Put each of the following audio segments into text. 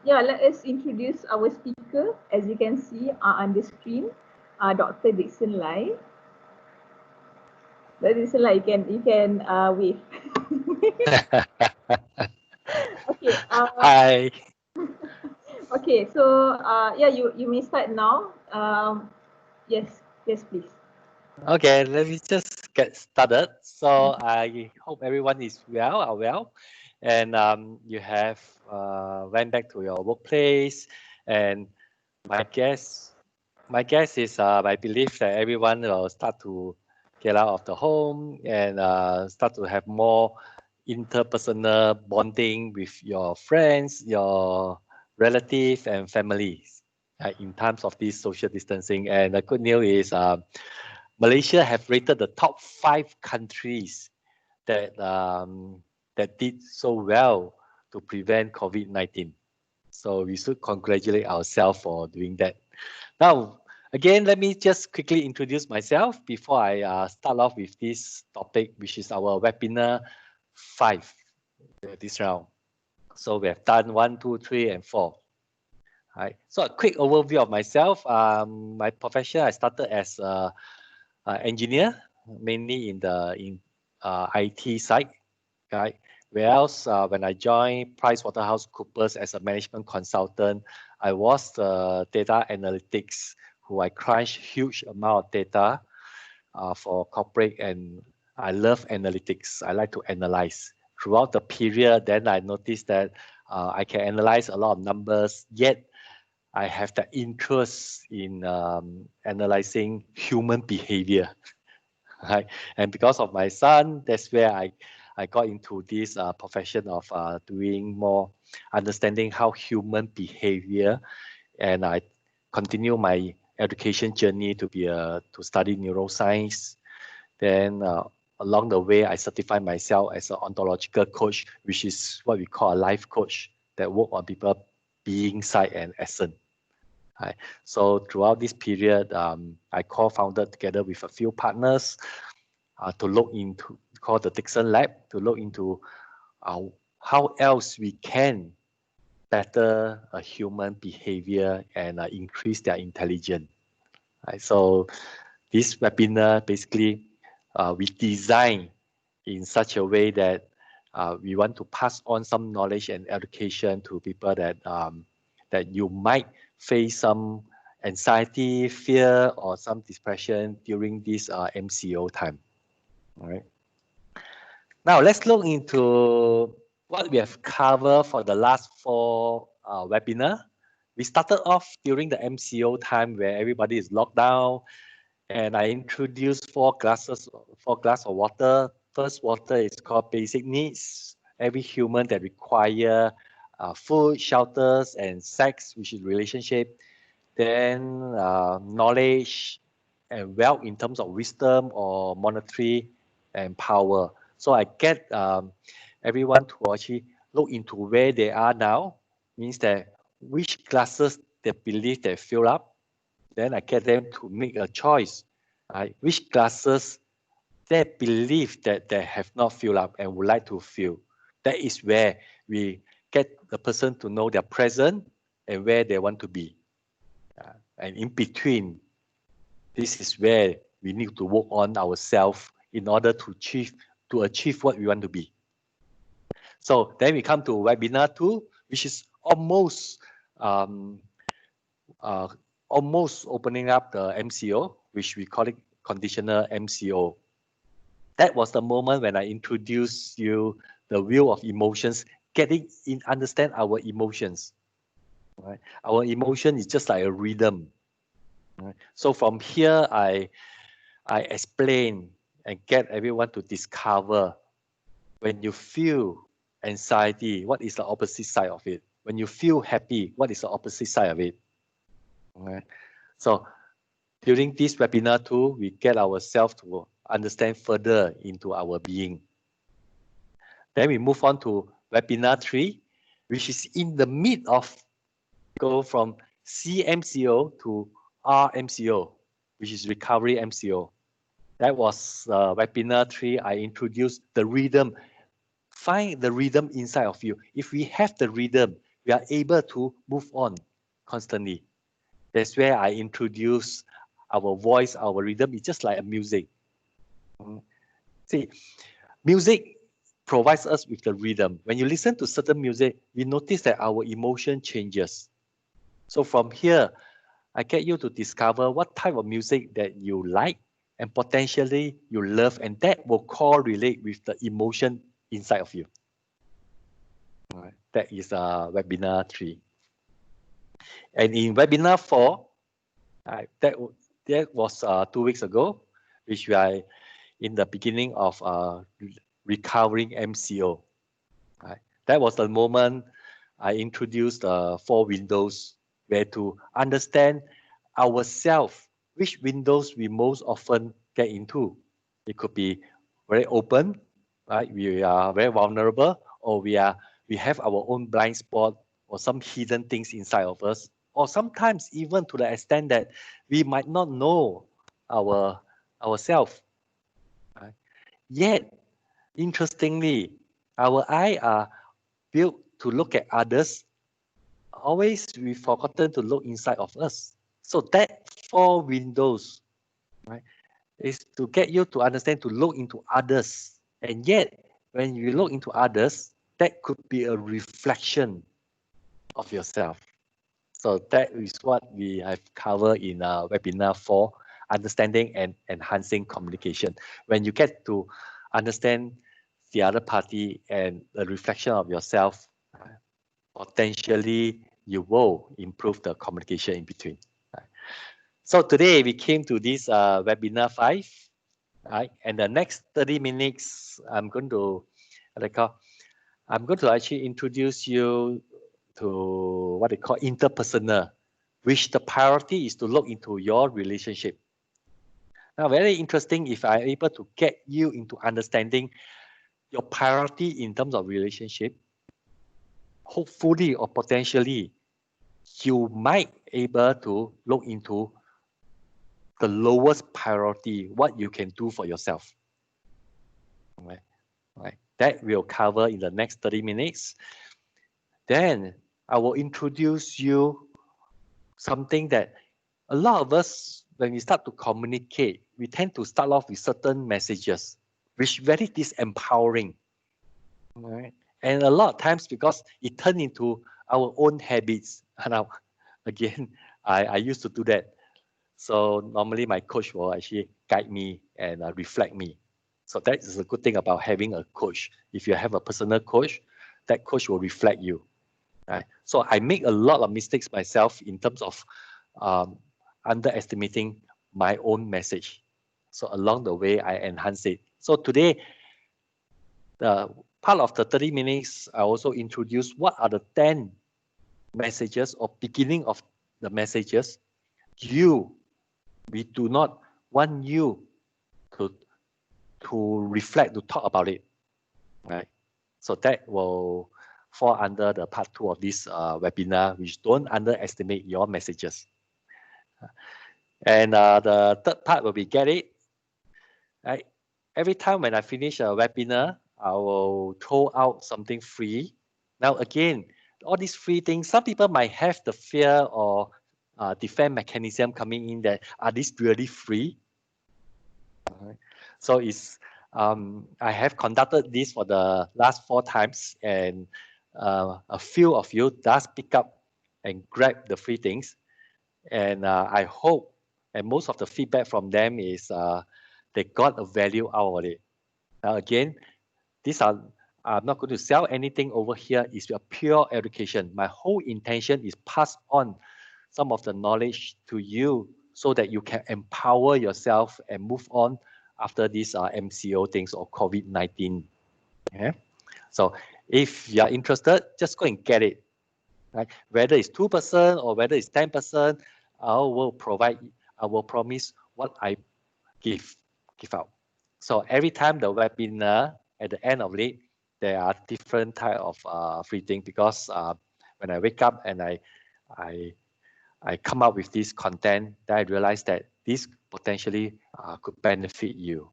yeah, let us introduce our speaker. As you can see on the screen, Dr. Dickson Lai. Dr. Dickson Lai, you can wave. Okay. Hi. Okay. So yeah, you may start now. Yes, yes, please. Okay, let me just get started. So I hope everyone is well, and you have went back to your workplace. And my guess, is I believe that everyone will start to get out of the home and start to have more interpersonal bonding with your friends, your relatives, and families in terms of this social distancing. And the good news is Malaysia have rated the top 5 countries that that did so well to prevent COVID-19. So we should congratulate ourselves for doing that. Now, again, let me just quickly introduce myself before I start off with this topic, which is our webinar 5 this round. So we have done 1, 2, 3, and 4. Right. So a quick overview of myself. My profession, I started as a engineer, mainly in the IT side. Right. Whereas when I joined PricewaterhouseCoopers as a management consultant, I was the data analytics who I crunch huge amount of data for corporate, and I love analytics. I like to analyze. Throughout the period, then I noticed that I can analyze a lot of numbers, yet I have the interest in analyzing human behavior. Right? And because of my son, that's where I got into this profession of doing more understanding how human behavior, and I continue my education journey to study neuroscience. Then along the way, I certified myself as an ontological coach, which is what we call a life coach that work on people being, side, and essence. Right. So throughout this period, I co-founded together with a few partners to look into, called the Dickson Lab, to look into how else we can better human behavior and increase their intelligence. Right. So this webinar basically we design in such a way that we want to pass on some knowledge and education to people that that you might face some anxiety, fear, or some depression during this MCO time. All right. Now let's look into what we have covered for the last 4 webinar. We started off during the MCO time where everybody is locked down, and I introduced 4 glass of water. First water is called basic needs. Every human that require food, shelters, and sex, which is relationship. Then knowledge and wealth in terms of wisdom or monetary and power. So I get everyone to actually look into where they are now, means that which classes they believe they fill up. Then I get them to make a choice, right? Which classes they believe that they have not filled up and would like to fill. That is where we get the person to know their present and where they want to be. And in between, this is where we need to work on ourselves in order to achieve what we want to be. So then we come to webinar 2, which is almost opening up the MCO, which we call it conditional MCO. That was the moment when I introduced you the wheel of emotions, understand our emotions. Right? Our emotion is just like a rhythm. Right? So from here, I explain and get everyone to discover when you feel anxiety, what is the opposite side of it? When you feel happy, what is the opposite side of it? Right? So during this webinar too, we get ourselves to understand further into our being. Then we move on to webinar 3, which is in the mid of go from CMCO to RMCO, which is recovery MCO. That was webinar 3. I introduced the rhythm. Find the rhythm inside of you. If we have the rhythm, we are able to move on constantly. That's where I introduce our voice, our rhythm. It's just like a music. See, music provides us with the rhythm. When you listen to certain music, you notice that our emotion changes. So from here, I get you to discover what type of music that you like and potentially you love, and that will correlate with the emotion inside of you. All right. That is webinar 3. And in webinar 4, that was 2 weeks ago, which we are in the beginning of recovering MCO. Right? That was the moment I introduced the 4 windows, where to understand ourselves, which windows we most often get into. It could be very open, right? We are very vulnerable, or we have our own blind spot or some hidden things inside of us, or sometimes even to the extent that we might not know ourselves. Right? Yet, interestingly, our eyes are built to look at others. Always we've forgotten to look inside of us. So that 4 windows, right, is to get you to understand to look into others. And yet, when you look into others, that could be a reflection of yourself. So that is what we have covered in webinar 4, understanding and enhancing communication. When you get to understand the other party and the reflection of yourself, potentially you will improve the communication in between. So today we came to this webinar 5, right? And the next 30 minutes, I'm going to actually introduce you to what they call interpersonal, which the priority is to look into your relationship. Now, very interesting if I'm able to get you into understanding your priority in terms of relationship. Hopefully or potentially, you might able to look into the lowest priority, what you can do for yourself. Right. That we'll cover in the next 30 minutes. Then I will introduce you something that a lot of us, when we start to communicate, we tend to start off with certain messages, which very disempowering. Right? And a lot of times because it turned into our own habits. And again, I used to do that. So normally my coach will actually guide me and reflect me. So that is a good thing about having a coach. If you have a personal coach, that coach will reflect you. Right? So I make a lot of mistakes myself in terms of underestimating my own message. So along the way, I enhance it. So today, the part of the 30 minutes, I also introduce what are the 10 messages or beginning of the messages we do not want you to reflect, to talk about it, right? So that will fall under the part 2 of this webinar, which don't underestimate your messages. And the third part will be get it, right? Every time when I finish a webinar, I will throw out something free. Now again, all these free things, some people might have the fear or defense mechanism coming in that, are these really free? Right. So I have conducted this for the last 4 times, and a few of you does pick up and grab the free things. And I hope, and most of the feedback from them is they got a value out of it. Now again, I'm not going to sell anything over here. It's a pure education. My whole intention is pass on some of the knowledge to you so that you can empower yourself and move on after these MCO things or COVID-19. Okay? So if you are interested, just go and get it. Right? Whether it's 2% or whether it's 10%, I will promise what I give out. So every time the webinar, at the end of it, there are different type of free things, because when I wake up and I come up with this content, then I realize that this potentially could benefit you.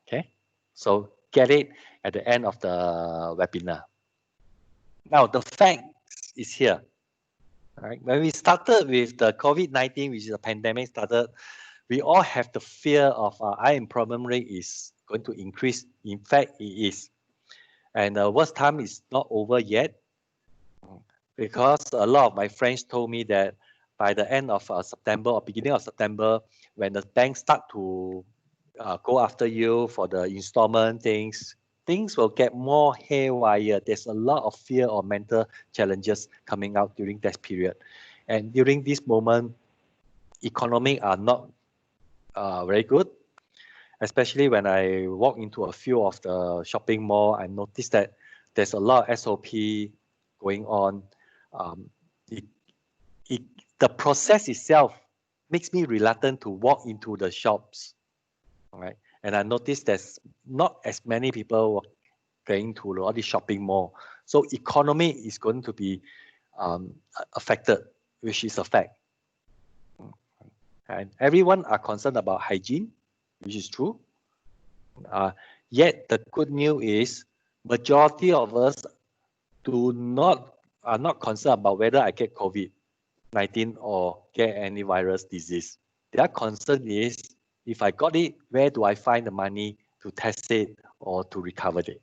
Okay, so get it at the end of the webinar. Now the facts is here. Right? When we started with the COVID-19, which is a pandemic started, we all have the fear of unemployment rate is going to increase. In fact, it is. And the worst time is not over yet, because a lot of my friends told me that by the end of September or beginning of September, when the banks start to go after you for the installment things will get more haywire. There's a lot of fear or mental challenges coming out during that period. And during this moment, economic are not very good. Especially when I walk into a few of the shopping mall, I noticed that there's a lot of SOP going on. The process itself makes me reluctant to walk into the shops, right? And I noticed there's not as many people going to all the shopping mall. So economy is going to be affected, which is a fact. And everyone are concerned about hygiene, which is true. Yet the good news is majority of us are not concerned about whether I get COVID-19 or get any virus disease. Their concern is, if I got it, where do I find the money to test it or to recover it?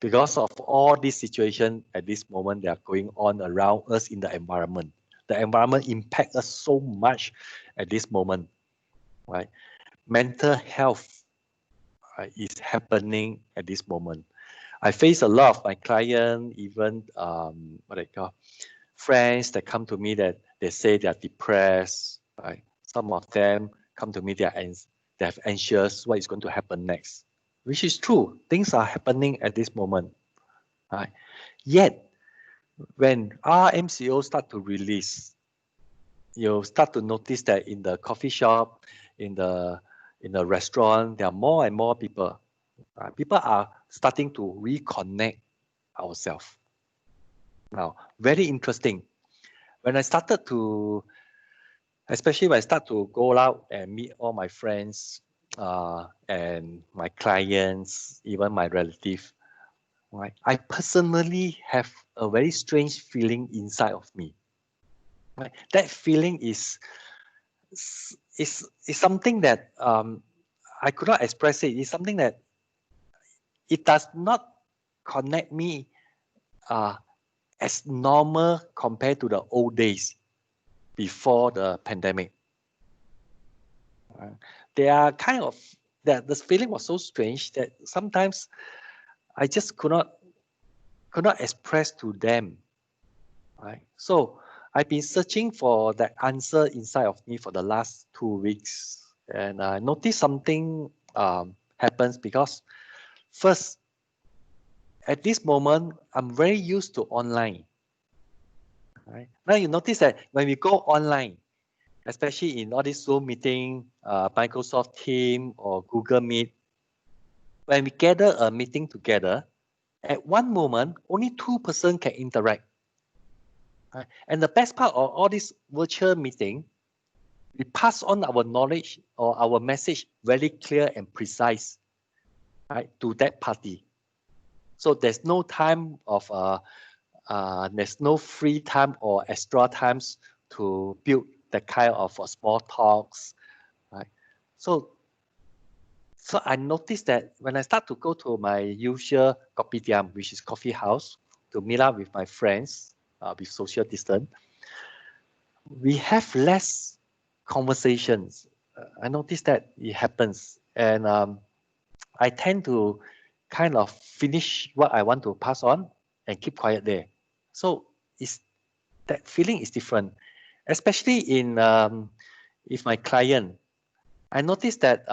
Because of all these situations at this moment that are going on around us in the environment. The environment impacts us so much at this moment, right? Mental health is happening at this moment. I face a lot of my clients, even friends that come to me that they say they are depressed. Right? Some of them come to me, they have anxious, what is going to happen next, which is true. Things are happening at this moment. Right? Yet, when our MCO start to release, you start to notice that in the coffee shop, in the restaurant, there are more and more people. People are starting to reconnect ourselves. Now, very interesting. When I started to, especially when I start to go out and meet all my friends and my clients, even my relatives, right? I personally have a very strange feeling inside of me. Right? That feeling is something that I could not express it. It's something that it does not connect me as normal compared to the old days before the pandemic. They are kind of that the feeling was so strange that sometimes I just could not express to them. Right? So I've been searching for that answer inside of me for the last 2 weeks, and I noticed something happens because first, at this moment, I'm very used to online. Right? Now you notice that when we go online, especially in all these Zoom meeting, Microsoft Teams or Google Meet, when we gather a meeting together, at one moment, only 2 persons can interact. Right? And the best part of all this virtual meeting, we pass on our knowledge or our message very clear and precise, right, to that party. So there's no time of there's no free time or extra times to build that kind of small talks, right? So I noticed that when I start to go to my usual kopitiam, which is coffee house, to meet up with my friends with social distance, we have less conversations. I noticed that it happens, and I tend to kind of finish what I want to pass on and keep quiet there. So that feeling is different, especially in if my client. I noticed that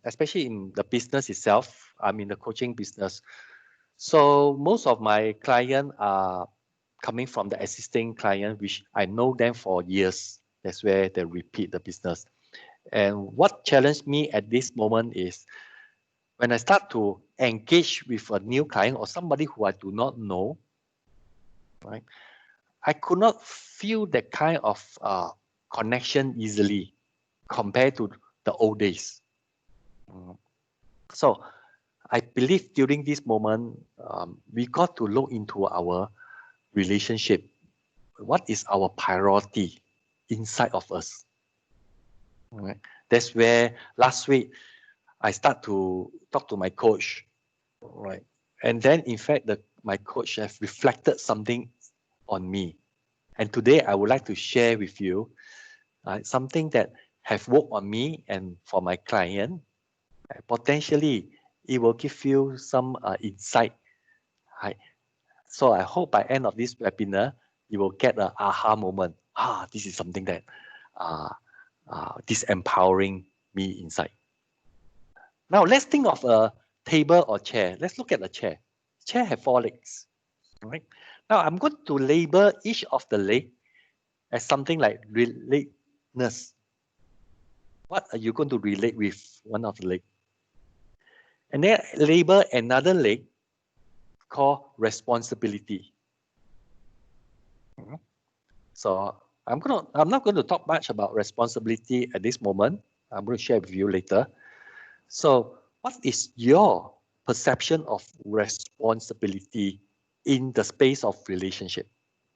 especially in the business itself, I'm in the coaching business. So most of my clients are coming from the existing client, which I know them for years. That's where they repeat the business. And what challenged me at this moment is when I start to engage with a new client or somebody who I do not know, right? I could not feel that kind of connection easily compared to the old days. So I believe during this moment, we got to look into our relationship, what is our priority inside of us? All right. That's where last week I start to talk to my coach, right? And then in fact, my coach have reflected something on me. And today I would like to share with you something that have worked on me and for my client. Potentially, it will give you some insight. Right? So I hope by end of this webinar, you will get an aha moment. This is something that this empowering me inside. Now let's think of a table or chair. Let's look at the chair. Chair have 4 legs. Right? Now I'm going to label each of the leg as something like relateness. What are you going to relate with one of the leg? And then label another leg called responsibility. So I'm not going to talk much about responsibility at this moment. I'm going to share with you later. So what is your perception of responsibility in the space of relationship?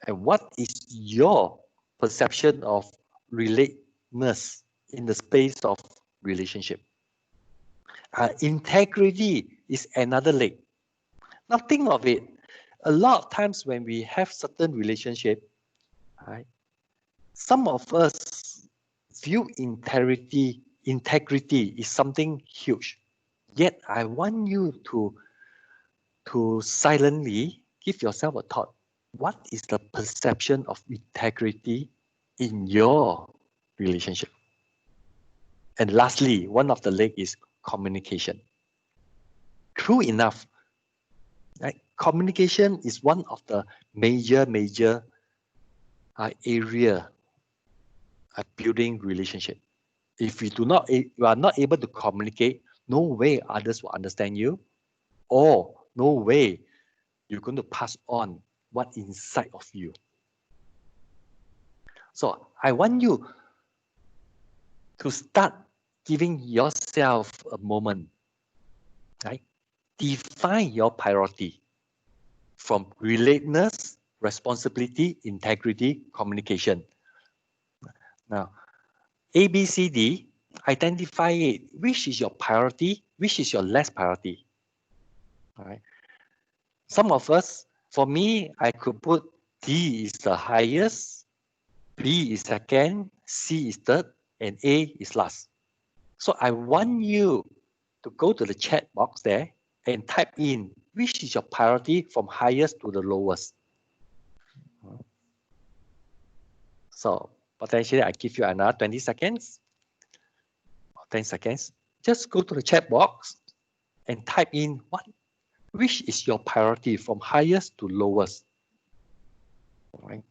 And what is your perception of relateness in the space of relationship? Integrity is another leg. Now think of it. A lot of times when we have certain relationship, right, some of us view integrity is something huge. Yet I want you to silently give yourself a thought. What is the perception of integrity in your relationship? And lastly, one of the leg is communication. True enough, right? Communication is one of the major area building relationship. If you are not able to communicate, no way others will understand you, or no way you're going to pass on what inside of you. So I want you to start giving yourself a moment, right? Define your priority from relatedness, responsibility, integrity, communication. Now, A, B, C, D, identify it. Which is your priority? Which is your less priority? All right. Some of us, for me, I could put D is the highest, B is second, C is third, and A is last. So I want you to go to the chat box there and type in which is your priority from highest to the lowest. So potentially I give you another 20 seconds, 10 seconds. Just go to the chat box and type in which is your priority from highest to lowest. All right.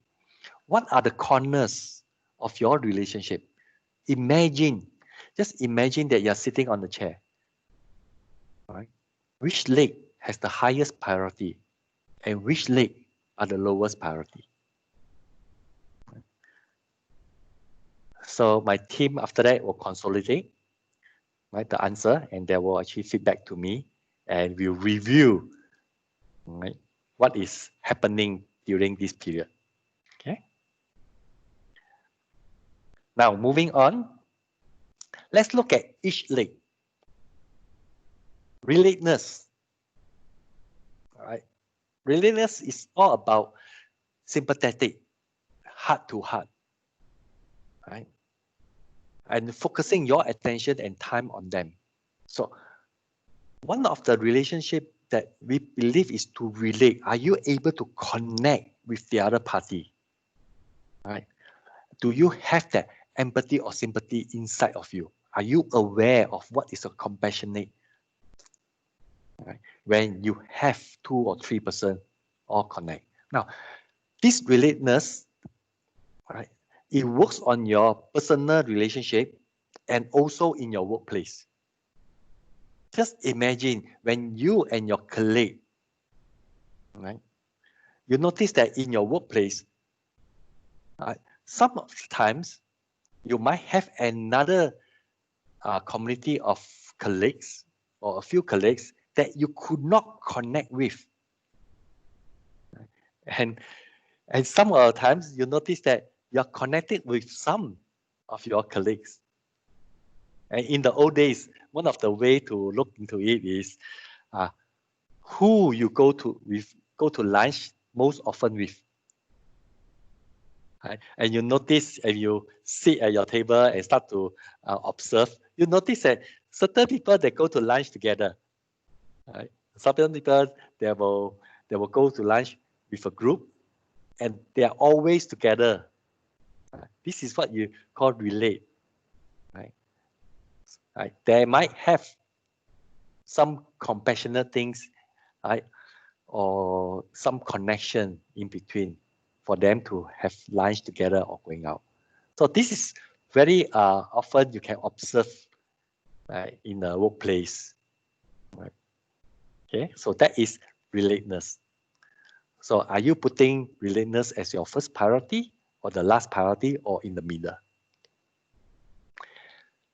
What are the corners of your relationship? Just imagine that you're sitting on the chair. All right. Which leg has the highest priority and which leg are the lowest priority? So my team after that will consolidate, right, the answer, and they will actually feedback to me, and we'll review, right, what is happening during this period. Okay. Now moving on, let's look at each leg. Relatedness. All right. Relatedness is all about sympathetic, heart to heart, right? And focusing your attention and time on them. So one of the relationship that we believe is to relate. Are you able to connect with the other party? Right? Do you have that empathy or sympathy inside of you? Are you aware of what is a compassionate? Right? When you have 2 or 3% all connect. Now, this relatedness, right, it works on your personal relationship and also in your workplace. Just imagine when you and your colleague, right, you notice that in your workplace, some of the times you might have another community of colleagues or a few colleagues that you could not connect with. And And some of the times you notice that you're connected with some of your colleagues. And in the old days, one of the way to look into it is who you go to lunch most often with. Right? And you notice, and you sit at your table and start to observe, you notice that certain people, they go to lunch together. Right? Certain people, they will go to lunch with a group, and they are always together. This is what you call relate. Right? Right? They might have some compassionate things, right? Or some connection in between for them to have lunch together or going out. So this is very often you can observe in the workplace. Right? Okay, so that is relatedness. So are you putting relatedness as your first priority or the last priority or in the middle?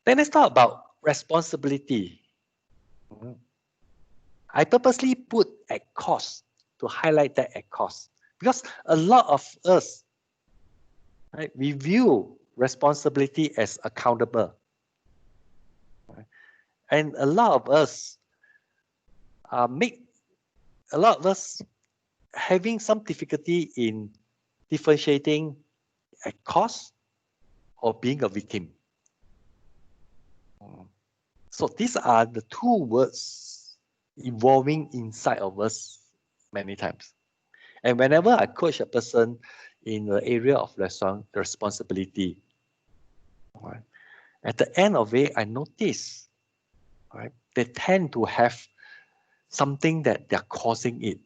Then let's talk about responsibility. I purposely put at cost to highlight that at cost because a lot of us, right, we view responsibility as accountable. Right? And a lot of us having some difficulty in differentiating a cost or being a victim. So these are the two words evolving inside of us many times. And whenever I coach a person in the area of responsibility, right, at the end of it, I notice, right, they tend to have something that they're causing it.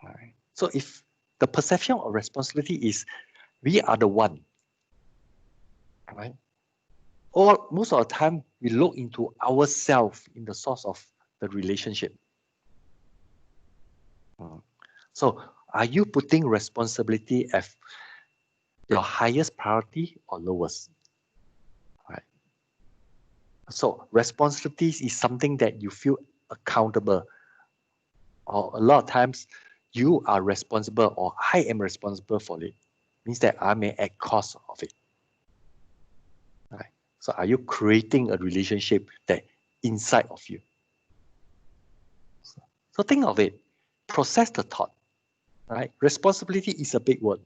Right? So if the perception of responsibility is we are the one, right? Or most of the time we look into ourselves in the source of the relationship. So are you putting responsibility as your highest priority or lowest? Right. So responsibility is something that you feel accountable, or a lot of times you are responsible or I am responsible for it. Means that I may add cost of it. Right. So are you creating a relationship that inside of you? So think of it, process the thought. Right? Responsibility is a big word.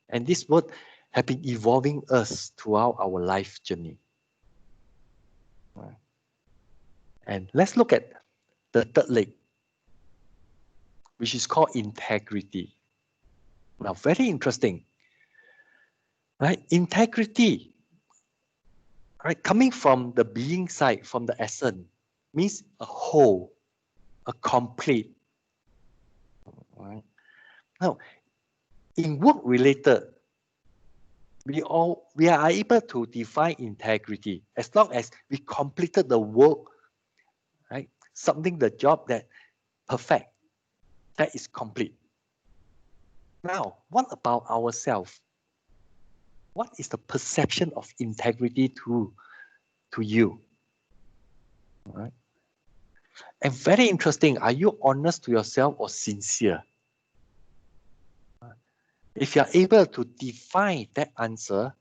And this word has been evolving us throughout our life journey. Right? And let's look at the third leg, which is called integrity. Now, very interesting. Right? Integrity, right? Coming from the being side, from the essence, means a whole, a complete. Right? Now, in work related, we are able to define integrity as long as we completed the work, right? Something, the job that perfect, that is complete. Now, what about ourselves? What is the perception of integrity to you? Right? And very interesting, are you honest to yourself or sincere? If you are able to define that answer,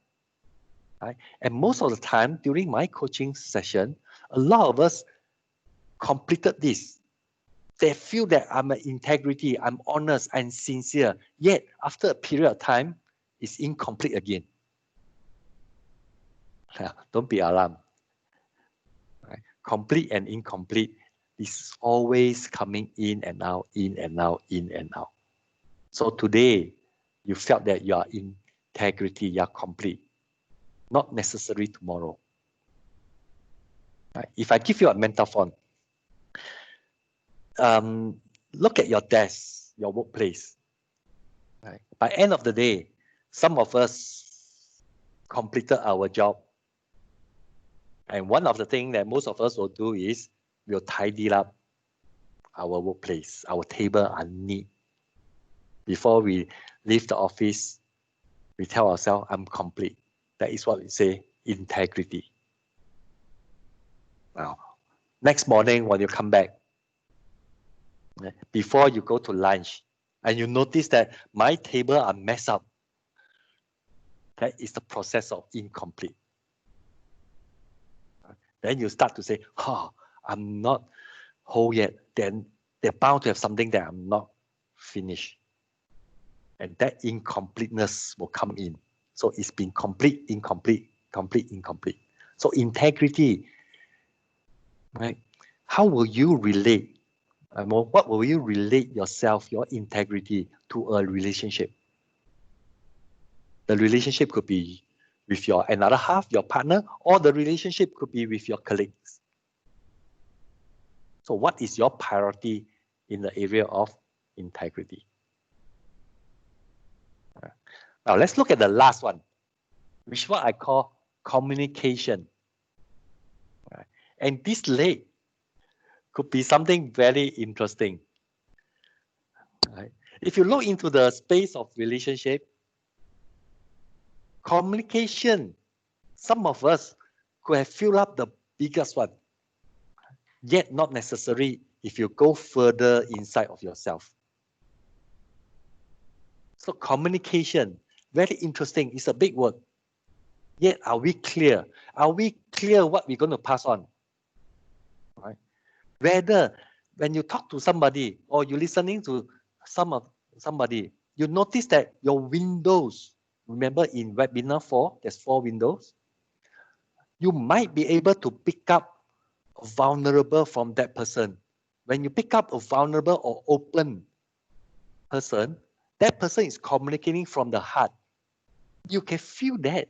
right, and most of the time during my coaching session, a lot of us completed this. They feel that I'm an integrity, I'm honest, and sincere. Yet after a period of time, it's incomplete again. Don't be alarmed. Right? Complete and incomplete is always coming in and out, in and out, in and out. So today, you felt that you are in integrity, you are complete. Not necessary tomorrow. Right? If I give you a metaphor, look at your desk, your workplace. Right? By end of the day, some of us completed our job. And one of the things that most of us will do is we'll tidy up our workplace. Our table are neat. Before we leave the office, we tell ourselves, I'm complete. That is what we say, integrity. Now, next morning when you come back, before you go to lunch, and you notice that my table are messed up, that is the process of incomplete. Then you start to say, oh, I'm not whole yet. Then they're bound to have something that I'm not finished. And that incompleteness will come in. So it's been complete, incomplete, complete, incomplete. So integrity, right? How will you relate? What will you relate yourself, your integrity to a relationship? The relationship could be with your another half, your partner, or the relationship could be with your colleagues. So what is your priority in the area of integrity? Now let's look at the last one, which is what I call communication. And this leg could be something very interesting. If you look into the space of relationship, communication, some of us could have filled up the biggest one, yet not necessary if you go further inside of yourself. So communication, very interesting. It's a big word. Yet are we clear? Are we clear what we're going to pass on? Right? Whether when you talk to somebody or you're listening to somebody, you notice that your windows, remember in webinar 4, there's 4 windows. You might be able to pick up a vulnerable from that person. When you pick up a vulnerable or open person, that person is communicating from the heart. You can feel that.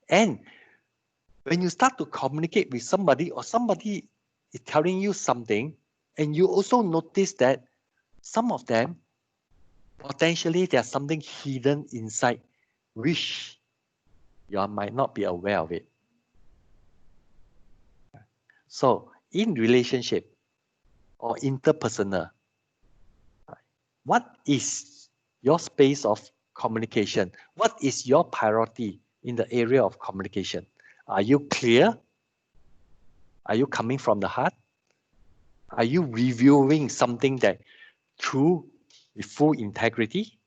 And when you start to communicate with somebody or somebody is telling you something, and you also notice that some of them, potentially there's something hidden inside, which you might not be aware of it. So in relationship or interpersonal, what is your space of communication? What is your priority in the area of communication? Are you clear? Are you coming from the heart? Are you reviewing something that true with full integrity?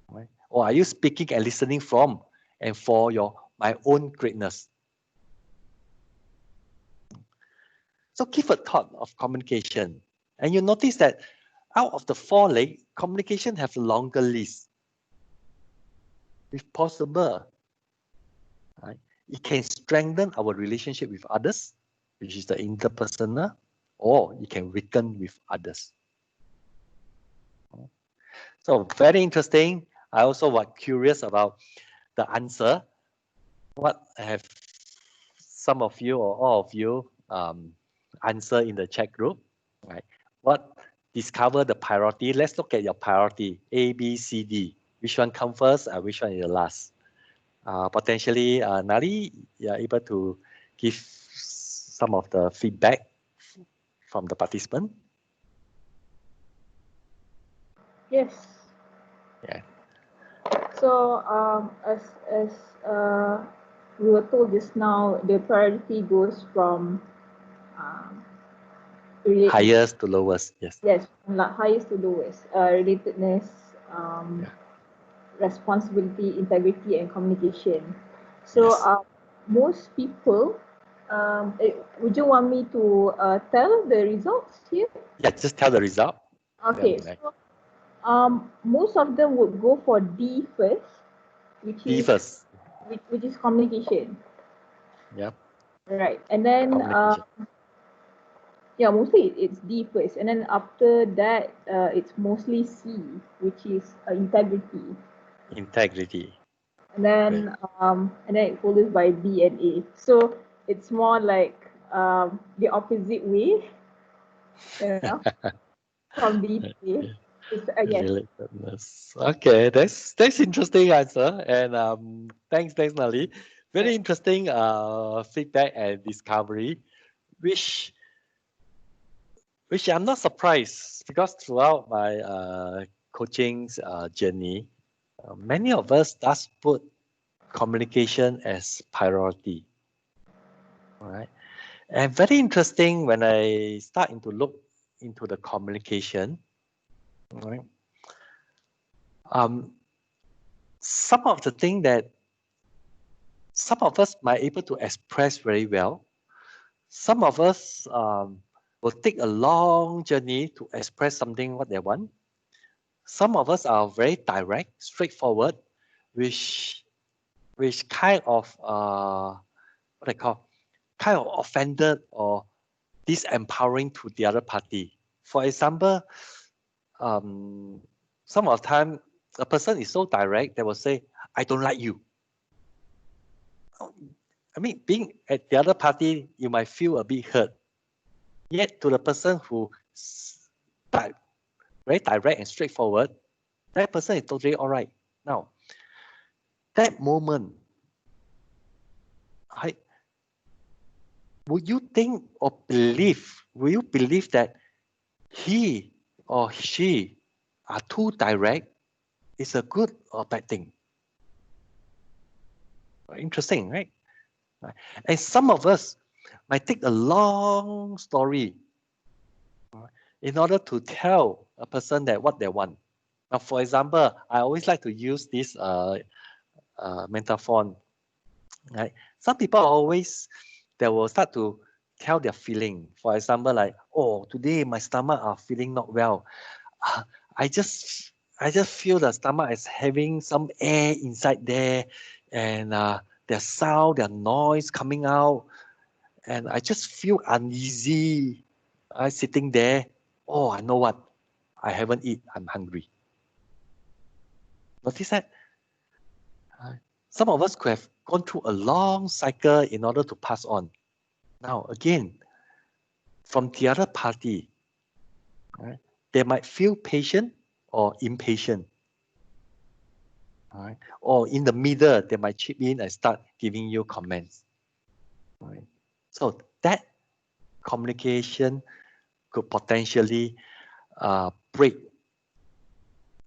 Right? Or are you speaking and listening from and for my own greatness? So give a thought of communication. And you notice that out of the 4 legs, communication have a longer list. If possible, right? It can strengthen our relationship with others, which is the interpersonal, or it can weaken with others. So very interesting. I also was curious about the answer. What have some of you or all of you answer in the chat group? Right? What discover the priority? Let's look at your priority, A, B, C, D. Which one comes first and which one is the last? Potentially, Nali, you're able to give some of the feedback from the participant. Yes. Yeah. So as we were told just now, the priority goes from Highest to lowest, yes. Yes, from highest to lowest. Relatedness, responsibility, integrity, and communication. So Yes. most people, would you want me to tell the results here? Yeah, just tell the result. Okay, Then, so most of them would go for D first, which D is first. which is communication. Yeah. Right, and then Communication. yeah, mostly it's D first, and then after that, it's mostly C, which is integrity. Integrity. And then it follows by B and A. So it's more like the opposite way, you know, from B to A. It's, yes. Relatedness. Okay, that's interesting answer. And thanks, Nali. Very interesting feedback and discovery, which I'm not surprised because throughout my coaching journey, many of us does put communication as priority. All right. And very interesting when I start to look into the communication, right? Some of the things that some of us might able to express very well. Some of us will take a long journey to express something what they want. Some of us are very direct, straightforward, which kind of what I call kind of offended or disempowering to the other party. For example, some of the time a person is so direct they will say, "I don't like you." I mean, being at the other party, you might feel a bit hurt. Yet to the person who very direct and straightforward, that person is totally all right. Now, that moment, will you believe that he or she are too direct is a good or bad thing? Interesting, right? And some of us might take a long story in order to tell a person that what they want. Now, for example, I always like to use this metaphor. Right? Some people they will start to tell their feeling. For example, like, "Oh, today my stomach are feeling not well. I just feel the stomach is having some air inside there, and there's sound, there's noise coming out, and I just feel uneasy. I sitting there. Oh, I know what. I haven't eaten. I'm hungry." Notice that? Some of us could have gone through a long cycle in order to pass on. Now, again, from the other party, right, they might feel patient or impatient. Right? Or in the middle, they might chip in and start giving you comments. Right? So that communication could potentially break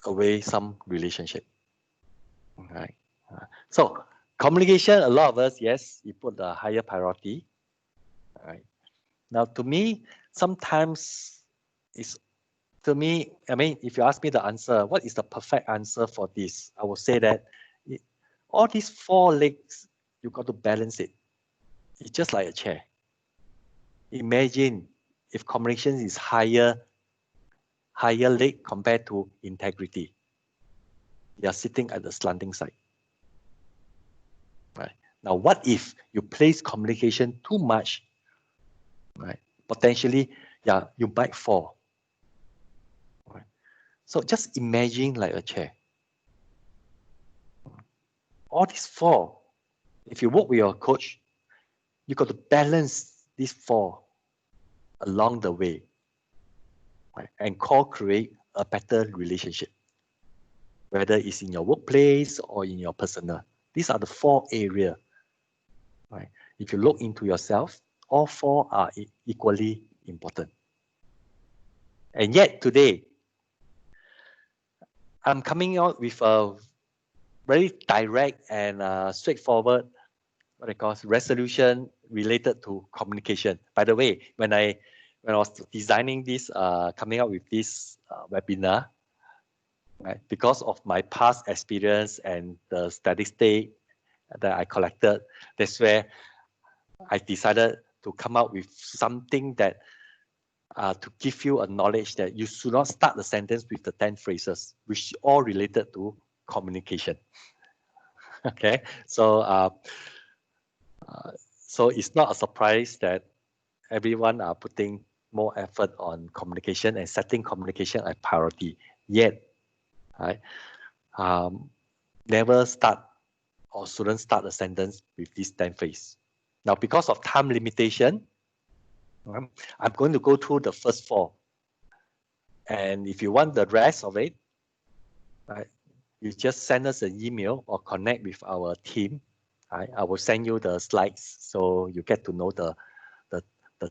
away some relationship. Right? So communication, a lot of us, yes, we put a higher priority. Right? Now, to me, sometimes I mean, if you ask me the answer, what is the perfect answer for this? I will say that all these four legs, you got to balance it. It's just like a chair. Imagine if communication is higher leg compared to integrity. You are sitting at the slanting side. Right? Now, what if you place communication too much? Right? Potentially, yeah, you might fall. Right? So just imagine like a chair. All these four, if you work with your coach, you got to balance these four along the way, right? And co-create a better relationship, whether it's in your workplace or in your personal. These are the four areas, right? If you look into yourself, all four are equally important. And yet today, I'm coming out with a very direct and straightforward, what I call resolution related to communication. By the way, when I was designing this, coming up with this webinar, right, because of my past experience and the statistic that I collected, that's where I decided to come up with something that to give you a knowledge that you should not start the sentence with the 10 phrases, which all related to communication. Okay, so so it's not a surprise that everyone are putting more effort on communication and setting communication as priority. Yet, right, never start or shouldn't start a sentence with this 10 phrase. Now, because of time limitation, I'm going to go through the first four. And if you want the rest of it, right, you just send us an email or connect with our team. Right? I will send you the slides so you get to know the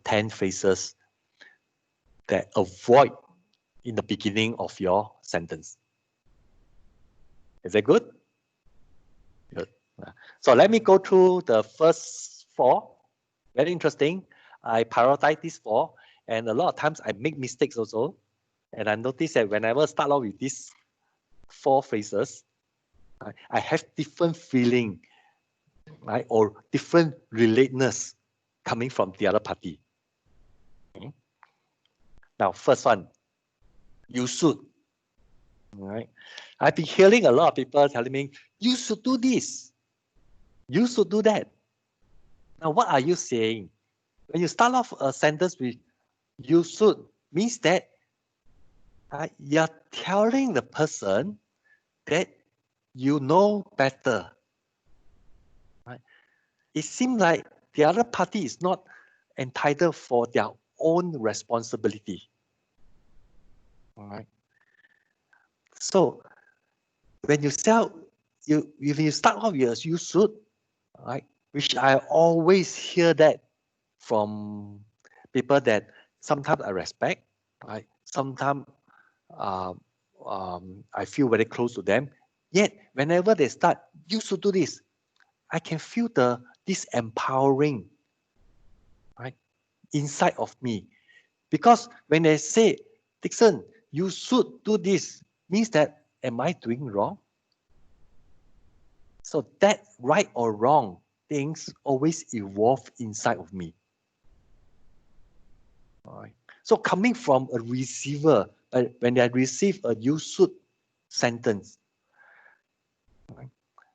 10 phrases that avoid in the beginning of your sentence. Is that good? Good. So let me go through the first four. Very interesting. I prioritize these four. And a lot of times I make mistakes also. And I notice that whenever I start off with these 4 phrases, I have different feeling, right, or different relatedness coming from the other party. Okay. Now, first one, you should. Right? I've been hearing a lot of people telling me, you should do this, you should do that. Now, what are you saying? When you start off a sentence with you should, means that you're telling the person that you know better. Right? It seems like the other party is not entitled for their own responsibility. All right. So when you if you start off with you should, right, which I always hear that from people that sometimes I respect, right? Sometimes I feel very close to them. Yet whenever they start, you should do this, I can feel this empowering, right, inside of me. Because when they say, Dickson, you should do this, means that, am I doing wrong? So that right or wrong things always evolve inside of me. All right. So coming from a receiver, when I receive a you should sentence, right,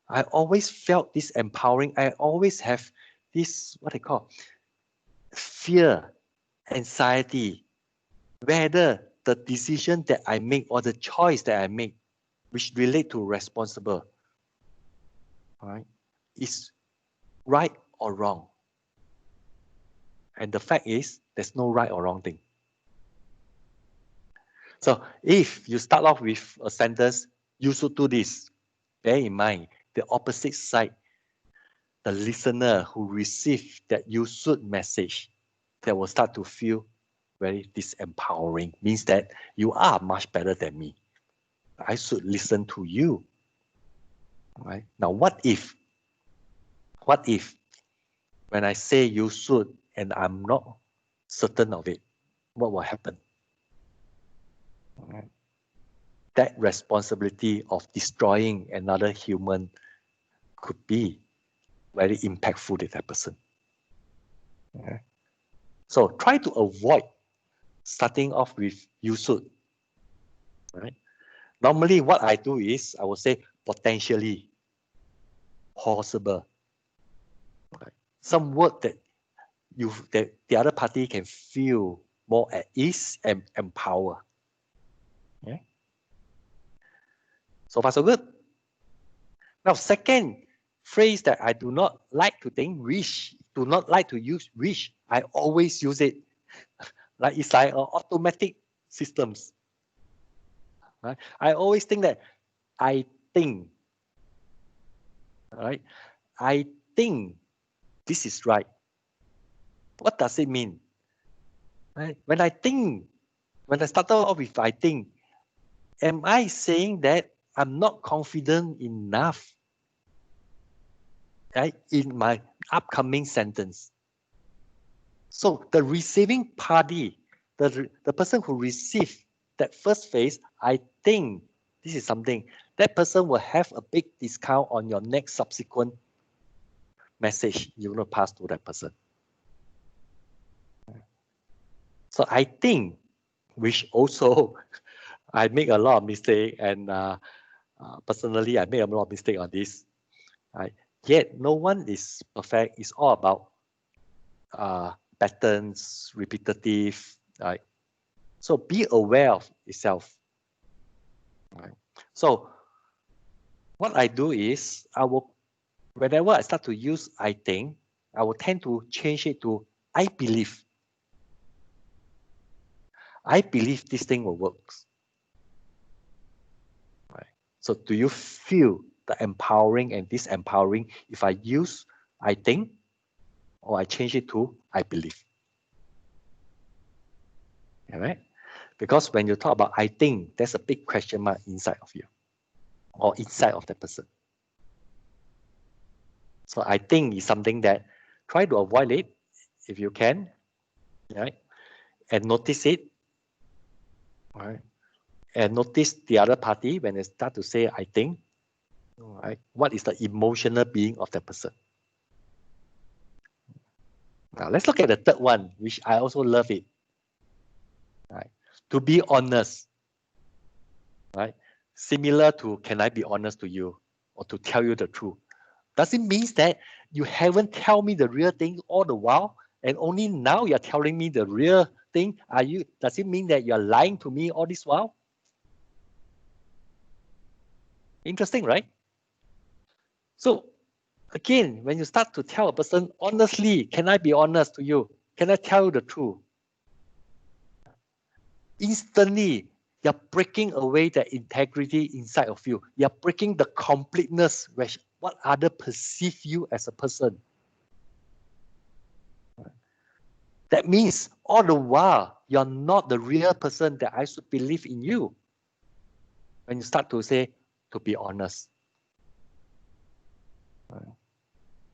I always felt this empowering. I always have this, what I call, fear, anxiety, whether the decision that I make or the choice that I make, which relate to responsible, right, is right or wrong. And the fact is, there's no right or wrong thing. So if you start off with a sentence, you should do this, bear in mind the opposite side, the listener who received that you should message, they will start to feel very disempowering, means that you are much better than me. I should listen to you. Right? Now, what if when I say you should and I'm not certain of it, what will happen? Right? That responsibility of destroying another human could be very impactful to that person. Okay? So try to avoid starting off with you should. Right? Normally, what I do is I will say potentially, possible. Right? Some word that the other party can feel more at ease and empower. Okay? So far, so good. Now, second phrase that I do not like to think, wish, do not like to use wish. I always use it. Like it's like automatic systems. Right? I always think that I think. Right? I think this is right. What does it mean? Right? When I started off with I think, am I saying that I'm not confident enough, right, in my upcoming sentence? So the receiving party, the person who received that first phrase, I think this is something, that person will have a big discount on your next subsequent message you're going to pass to that person. So I think, which also I make a lot of mistake, and personally I make a lot of mistake on this. Right? Yet no one is perfect. It's all about patterns, repetitive. Right? So be aware of itself. Right? So what I do is whenever I start to use I think, I will tend to change it to I believe. I believe this thing will work. Right? So do you feel the empowering and disempowering if I use I think or I change it to I believe? All right? Because when you talk about I think, there's a big question mark inside of you or inside of the person. So I think is something that try to avoid it if you can. Right? and notice it, right? And notice the other party when they start to say, I think, right? What is the emotional being of that person? Now let's look at the third one, which I also love it. Right? To be honest, right? Similar to can I be honest to you or to tell you the truth? Does it mean that you haven't tell me the real thing all the while and only now you're telling me the real thing? Does it mean that you're lying to me all this while? Interesting, right? So again, when you start to tell a person honestly, can I be honest to you? Can I tell you the truth? Instantly, you're breaking away the integrity inside of you. You're breaking the completeness which what others perceive you as a person. That means all the while, you're not the real person that I should believe in you. When you start to say, to be honest.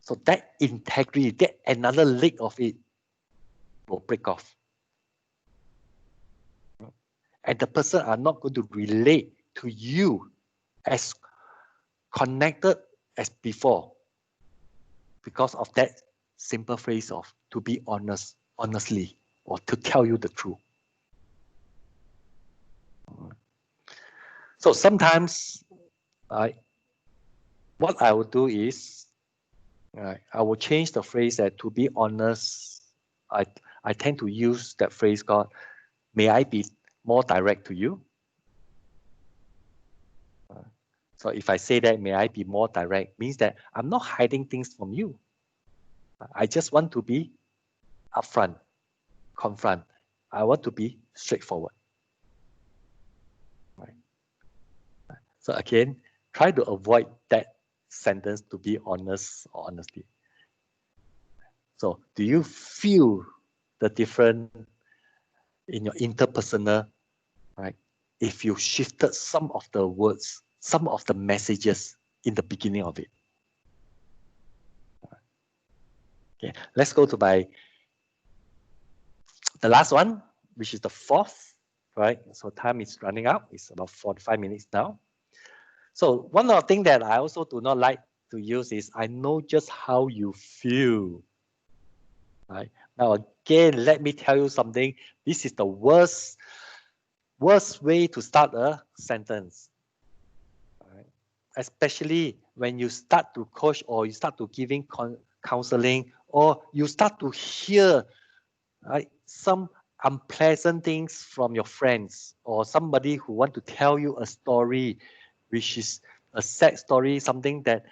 So that integrity, that another leg of it will break off. And the person are not going to relate to you as connected as before because of that simple phrase of to be honest, honestly, or to tell you the truth. So sometimes what I would do is I will change the phrase that to be honest. I tend to use that phrase called, may I be more direct to you? So if I say that, may I be more direct, means that I'm not hiding things from you. I just want to be upfront, confront. I want to be straightforward. Right. So again, try to avoid that sentence to be honest or honesty. So do you feel the difference in your interpersonal, right? If you shifted some of the words, some of the messages in the beginning of it. Okay, let's go to the last one, which is the fourth, right? So time is running out. It's about 45 minutes now. So one of the things that I also do not like to use is, I know just how you feel. Right? Now again, let me tell you something. This is the worst way to start a sentence. Right? Especially when you start to coach or you start to giving counseling or you start to hear, right, some unpleasant things from your friends or somebody who want to tell you a story, which is a sad story, something that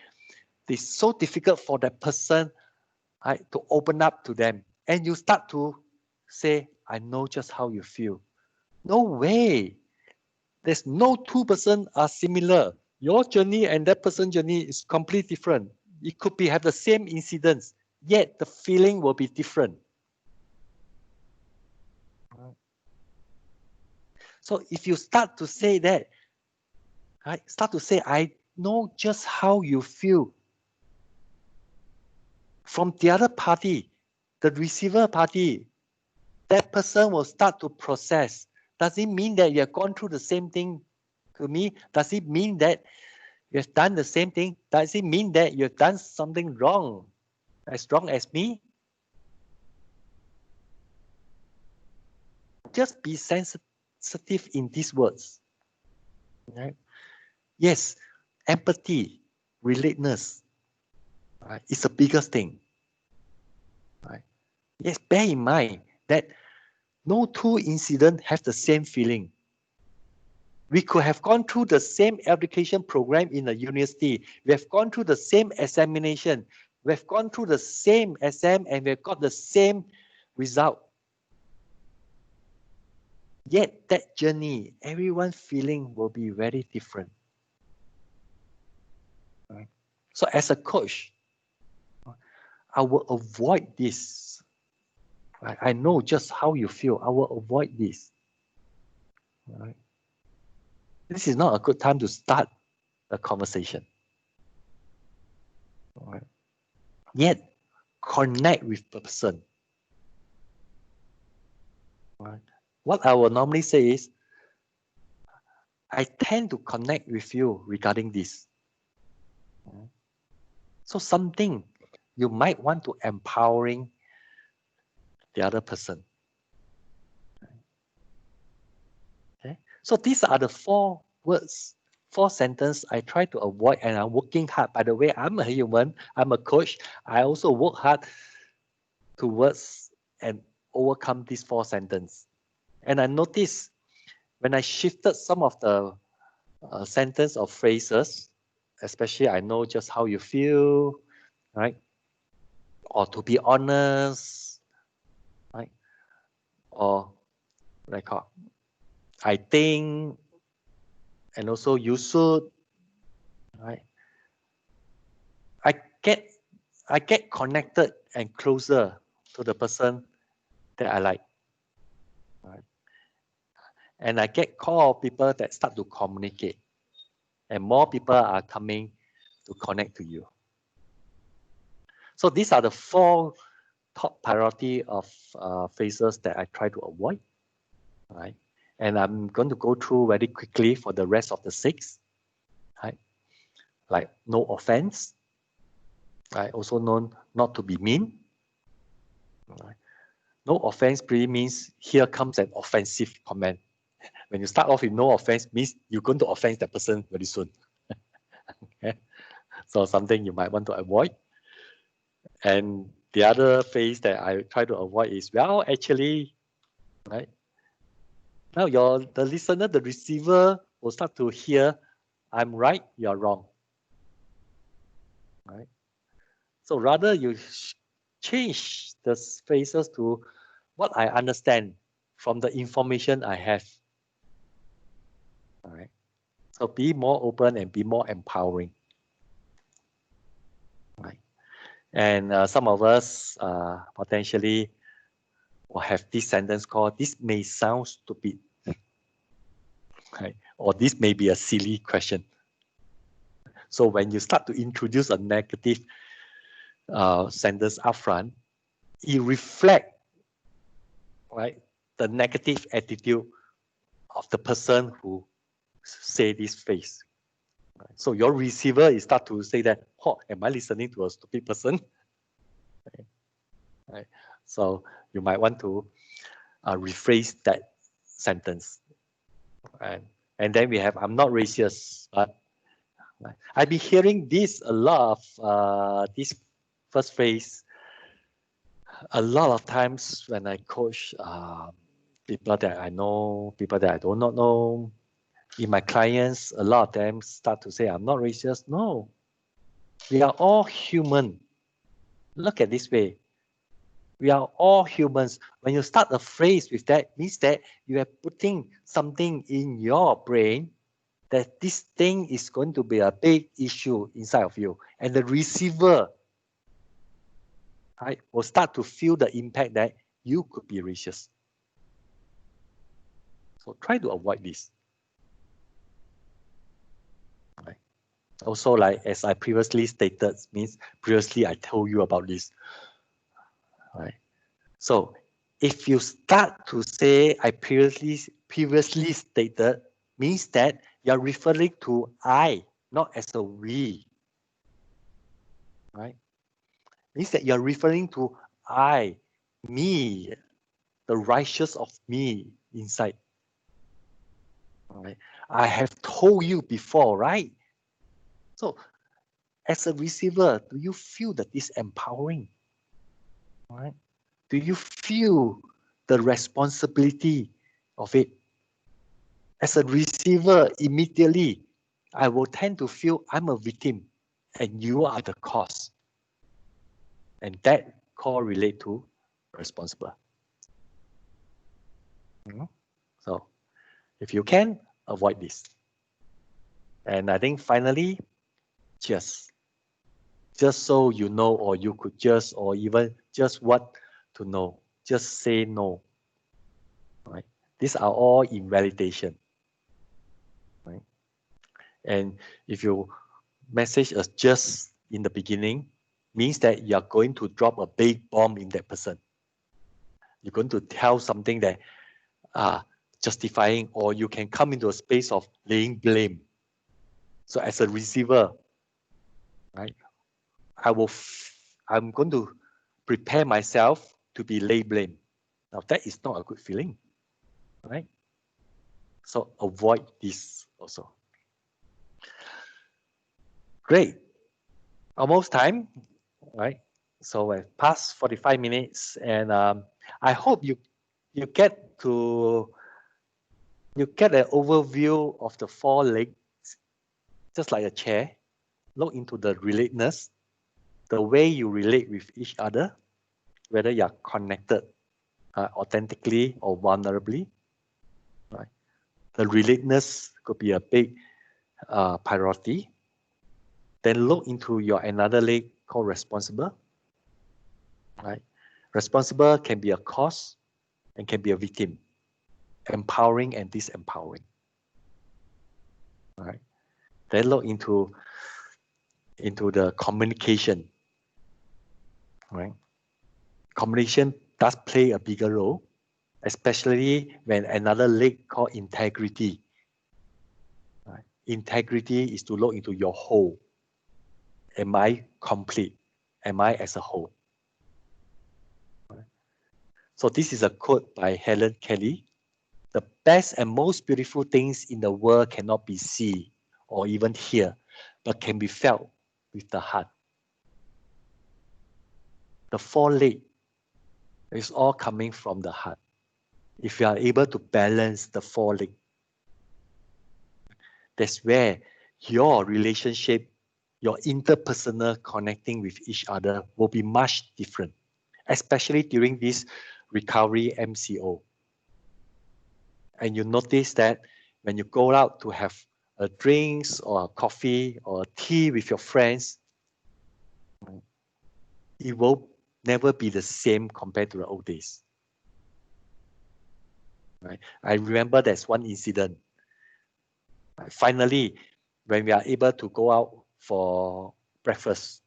is so difficult for that person, right, to open up to them. And you start to say, I know just how you feel. No way. There's no two persons are similar. Your journey and that person's journey is completely different. It could be have the same incidents, yet the feeling will be different. So if you start to say that, right, start to say, I know just how you feel. From the other party, the receiver party, that person will start to process. Does it mean that you have gone through the same thing to me? Does it mean that you have done the same thing? Does it mean that you have done something wrong, as wrong as me? Just be sensitive in these words. Right? Yes, empathy, relatedness, right, is the biggest thing. Right? Yes, bear in mind that no two incidents have the same feeling. We could have gone through the same application program in the university. We have gone through the same examination. We have gone through the same exam and we've got the same result. Yet that journey, everyone's feeling will be very different. Right? So as a coach, I will avoid this. Right? I know just how you feel. I will avoid this. Right? This is not a good time to start the conversation. Right? Yet connect with the person. Right? what I will normally say is, I tend to connect with you regarding this. So something you might want to empowering the other person. Okay? So these are the 4 words, 4 sentences I try to avoid, and I'm working hard. By the way, I'm a human, I'm a coach. I also work hard towards and overcome these 4 sentences. And I noticed when I shifted some of the sentence or phrases, especially I know just how you feel, right? Or to be honest, right? Or like I think, and also you should, right? I get connected and closer to the person that I like, right? And I get call people that start to communicate, and more people are coming to connect to you. So these are the 4 top priority of phrases that I try to avoid, right? And I'm going to go through very quickly for the rest of the 6, right? Like no offense, right? Also known not to be mean, right? No offense pretty means here comes an offensive comment. When you start off with no offense, means you're going to offend the person very soon. Okay? So something you might want to avoid. And the other phrase that I try to avoid is, well, actually, right? Now the listener, the receiver will start to hear, I'm right, you're wrong. Right? So rather you change the phrases to what I understand from the information I have. All right. So be more open and be more empowering. Right. And some of us potentially will have this sentence called, this may sound stupid. Right? Or this may be a silly question. So when you start to introduce a negative sentence upfront, it reflects, right, the negative attitude of the person who say this phrase. Right? So your receiver is start to say that, oh, am I listening to a stupid person? Right? So you might want to rephrase that sentence. And then we have, I'm not racist, but I've been hearing this a lot of this first phrase a lot of times when I coach people that I know, people that I do not know. In my clients, a lot of them start to say, I'm not racist. No, we are all human. Look at this way. We are all humans. When you start a phrase with that, means that you are putting something in your brain that this thing is going to be a big issue inside of you. And the receiver, right, will start to feel the impact that you could be racist. So try to avoid this. Right. Also, like as I previously stated, means previously I told you about this. Right. So if you start to say I previously stated, means that you're referring to I, not as a we. Right? Means that you're referring to I, me, the righteous of me inside. Right? I have told you before, right? So as a receiver, do you feel that this empowering? Right? Do you feel the responsibility of it? As a receiver, immediately, I will tend to feel I'm a victim and you are the cause. And that correlate to responsible. So if you can, avoid this. And I think finally, just so you know, or you could just, or even just what to know, just say no. Right? These are all invalidation. Right? And if you message us just in the beginning, means that you're going to drop a big bomb in that person. You're going to tell something that justifying, or you can come into a space of laying blame. So as a receiver, right, I'm going to prepare myself to be lay blame. Now that is not a good feeling, right? So avoid this also. Great. Almost time, right? So we've passed 45 minutes, and I hope you get an overview of the 4 legs, just like a chair. Look into the relatedness, the way you relate with each other, whether you are connected authentically or vulnerably. Right? The relatedness could be a big priority. Then look into your another leg called responsible. Right? Responsible can be a cause and can be a victim, empowering and disempowering. Right? Then look into the communication. Right? Communication does play a bigger role, especially when another leg called integrity. Right? Integrity is to look into your whole. Am I complete? Am I as a whole? Right? So this is a quote by Helen Kelly. The best and most beautiful things in the world cannot be seen or even heard, but can be felt with the heart. The 4 legs is all coming from the heart. If you are able to balance the 4 legs, that's where your relationship, your interpersonal connecting with each other will be much different, especially during this recovery MCO. And you notice that when you go out to have a drinks or a coffee or a tea with your friends, it will never be the same compared to the old days. Right? I remember there's one incident. Finally, when we are able to go out for breakfast,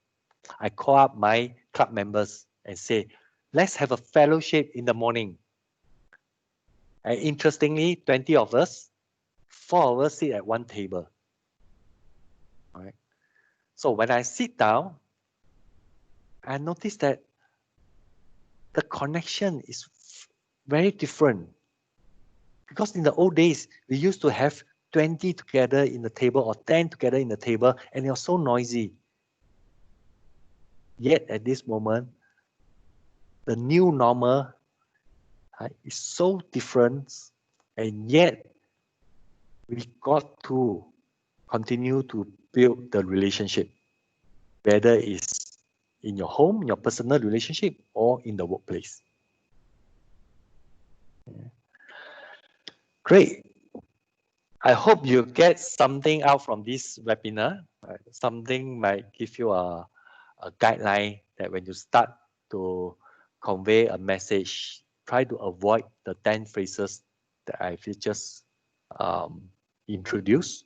I call up my club members and say, let's have a fellowship in the morning. And interestingly, 20 of us, 4 of us sit at one table. Right? So when I sit down, I noticed that the connection is very different. Because in the old days, we used to have 20 together in the table or 10 together in the table, and it was so noisy. Yet at this moment, the new normal is so different, and yet we got to continue to build the relationship, whether it's in your home, your personal relationship, or in the workplace. Great. I hope you get something out from this webinar. Something might give you a guideline that when you start to convey a message, try to avoid the 10 phrases that I've just introduced.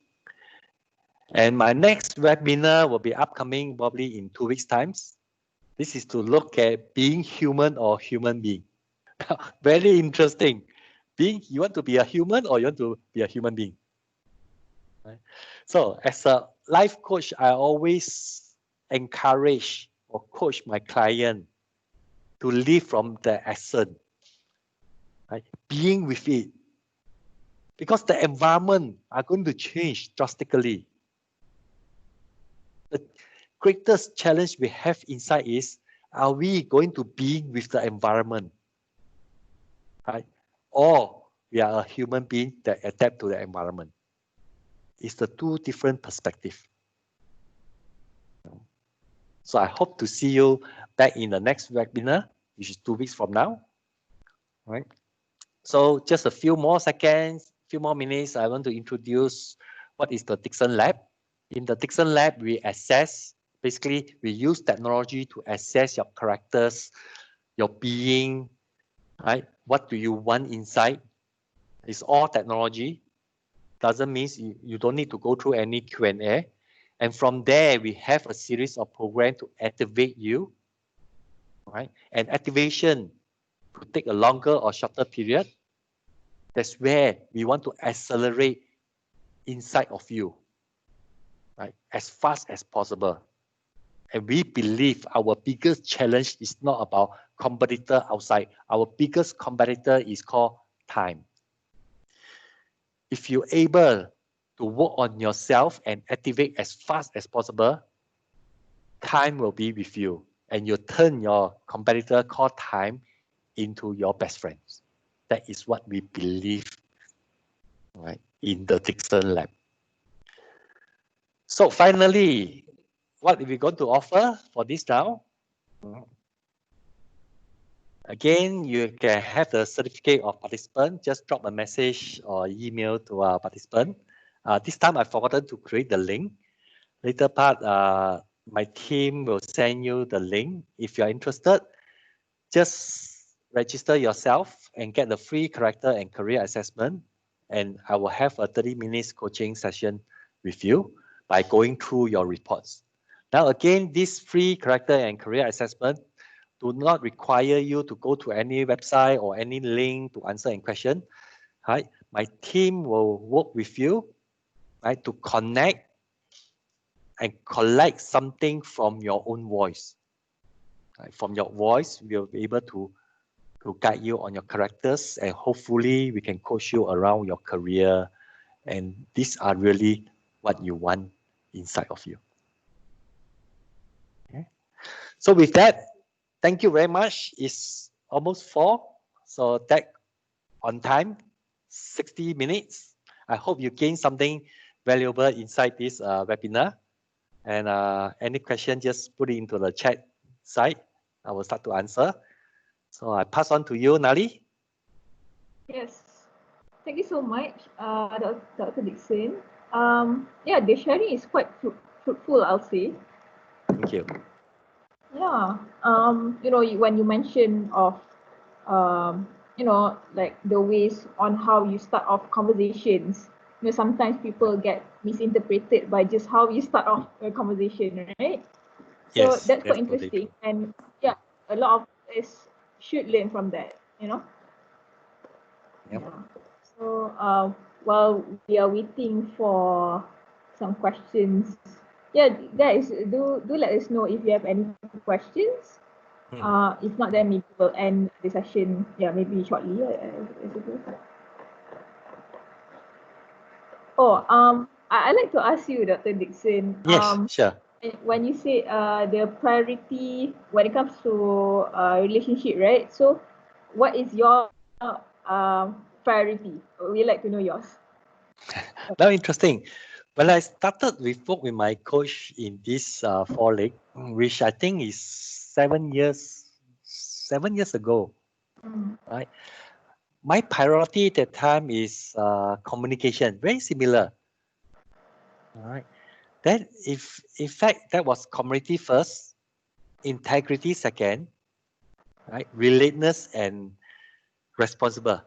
And my next webinar will be upcoming probably in 2 weeks' time. This is to look at being human or human being. Very interesting. You want to be a human or you want to be a human being? Right? So as a life coach, I always encourage or coach my client to live from the essence, right? Being with it. Because the environment are going to change drastically. The greatest challenge we have inside is, are we going to be with the environment? Right? Or we are a human being that adapt to the environment. It's the 2 different perspectives. So I hope to see you back in the next webinar, which is 2 weeks from now. Right? So just a few more seconds, few more minutes, I want to introduce what is the Dickson Lab. In the Dickson Lab, we use technology to assess your characters, your being, right? What do you want inside? It's all technology. Doesn't mean you don't need to go through any Q&A. And from there, we have a series of programs to activate you, right? And activation could take a longer or shorter period. That's where we want to accelerate inside of you, right? As fast as possible. And we believe our biggest challenge is not about competitor outside. Our biggest competitor is called time. If you're able to work on yourself and activate as fast as possible, time will be with you. And you turn your competitor called time into your best friends. That is what we believe, right, in the Dickson Lab. So finally, what are we going to offer for this now? Again, you can have the certificate of participant. Just drop a message or email to our participant. This time I forgotten to create the link. Later part, my team will send you the link. If you're interested, just register yourself and get the free character and career assessment. And I will have a 30 minutes coaching session with you by going through your reports. Now, again, this free character and career assessment do not require you to go to any website or any link to answer any question. Right? My team will work with you, right, to connect and collect something from your own voice. Right? From your voice, we'll be able to guide you on your characters, and hopefully we can coach you around your career. And these are really what you want inside of you. Okay. So with that, thank you very much. It's almost 4, so that on time, 60 minutes. I hope you gain something valuable inside this webinar. And any question, just put it into the chat side. I will start to answer. So I pass on to you, Nali. Yes. Thank you so much, Dr. Dickson. Yeah, the sharing is quite fruitful, I'll say. Thank you. Yeah. You know, when you mention of, you know, like the ways on how you start off conversations, you know, sometimes people get misinterpreted by just how you start off a conversation, right? So Yes, that's quite that's totally interesting. true. And yeah, a lot of us should learn from that, you know? Yep. Yeah. So while we are waiting for some questions, yeah, guys, do let us know if you have any questions. If not, then maybe we'll end the session. Yeah, maybe shortly. Oh, I'd like to ask you, Dr. Dickson. Yes, sure. When you say the priority when it comes to relationship, right? So, what is your priority? We'd like to know yours. Now interesting. When I started with work with my coach in this 4 league, which I think is 7 years ago, right? My priority at that time is communication, very similar. All right. Then, if in fact that was community first, integrity second, right? Relatedness and responsible,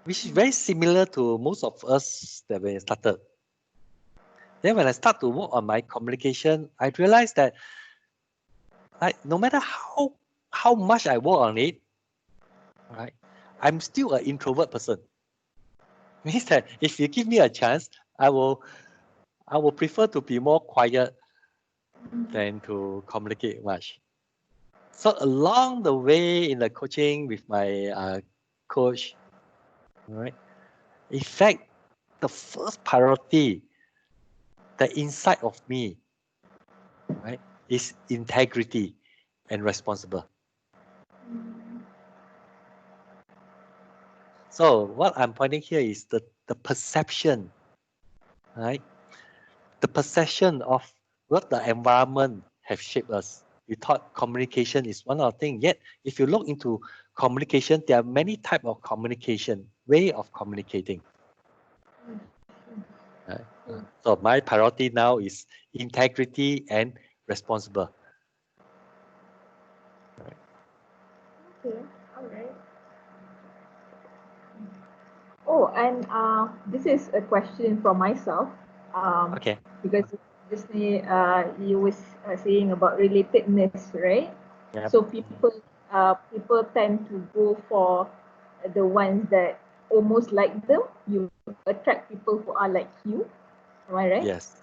which is very similar to most of us that when I started. Then when I start to work on my communication, I realized that no matter how much I work on it, right, I'm still an introvert person. Means that if you give me a chance, I will prefer to be more quiet than to communicate much. So along the way in the coaching with my coach, right, in fact, the first priority, the inside of me, right, is integrity and responsible. So what I'm pointing here is the perception, right? The perception of what the environment have shaped us. We thought communication is one of the things. Yet, if you look into communication, there are many types of communication, way of communicating. Right? So my priority now is integrity and responsible. Right. Okay, all right. Oh, and this is a question from myself. Okay. Because just you was saying about relatedness, right? Yep. So people tend to go for the ones that almost like them, you attract people who are like you. Am I right? Yes.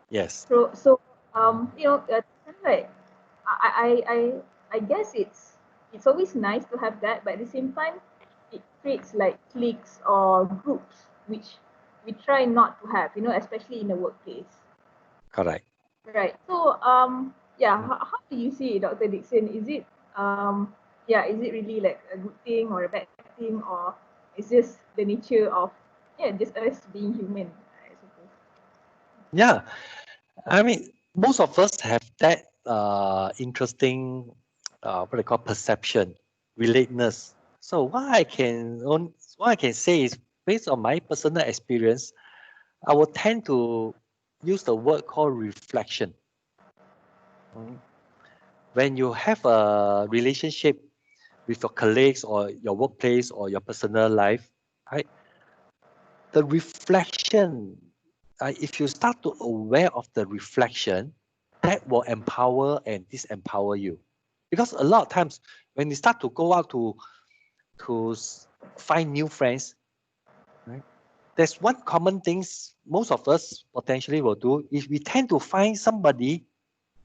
Yes. So you know, kind of like I guess it's always nice to have that, but at the same time, it creates like cliques or groups which we try not to have, you know, especially in the workplace. Correct. Right. So yeah, how do you see it, Dr. Dickson? Is it yeah, is it really like a good thing or a bad thing, or it's just the nature of, yeah, just us being human, I suppose. Yeah. I mean, most of us have that interesting, what they call perception, relatedness. So what I can say is based on my personal experience, I will tend to use the word called reflection. Mm. When you have a relationship with your colleagues or your workplace or your personal life, right? The reflection, if you start to aware of the reflection, that will empower and disempower you. Because a lot of times when you start to go out to find new friends, right? There's one common things most of us potentially will do is we tend to find somebody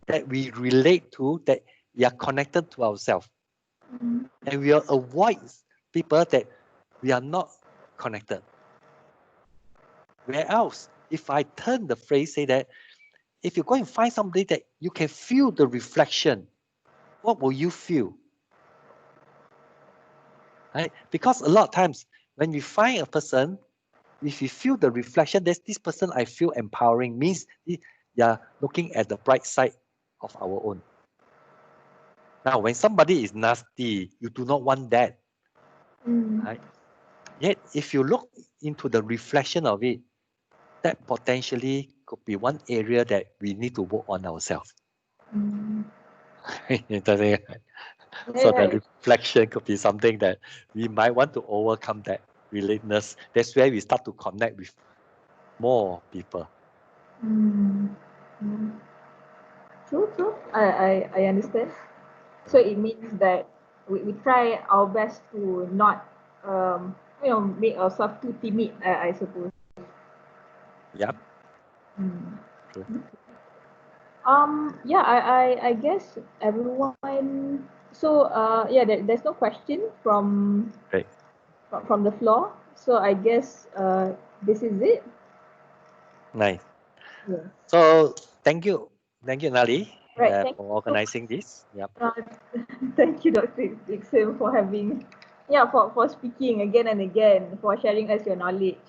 that we relate to, that we are connected to ourselves. Mm. And we will avoid people that we are not connected. Where else, if I turn the phrase, say that if you go and find somebody that you can feel the reflection, what will you feel? Right? Because a lot of times when we find a person, if we feel the reflection, there's this person I feel empowering, means they are looking at the bright side of our own. Now, when somebody is nasty, you do not want that. Mm. Right? Yet, if you look into the reflection of it, that potentially could be one area that we need to work on ourselves. Mm. So the Right. reflection could be something that we might want to overcome that relatedness. That's where we start to connect with more people. Mm. Mm. True, true. I understand. So it means that we try our best to not, you know, make ourselves too timid, I suppose. Yep. Mm. True. Yeah, I guess everyone. So yeah, there's no question Great. from the floor. So I guess this is it. Nice. Yes. So thank you, Nali, Right. Thank for you so much. organizing this. Yep. Thank you, Dr. Dickson, for having, yeah, for speaking again and again, for sharing us your knowledge.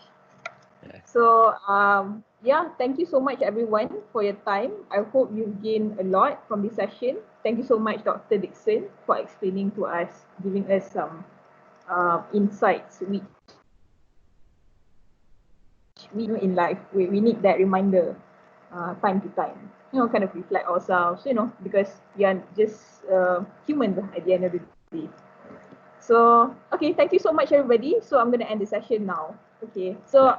Yeah. So yeah, thank you so much everyone for your time. I hope you've gained a lot from this session. Thank you so much, Dr. Dickson, for explaining to us, giving us some insights which we know in life. We need that reminder time to time. You know, kind of reflect ourselves, you know, because we are just human at the end of the day. So, okay, thank you so much, everybody. So I'm going to end the session now. Okay, so Right.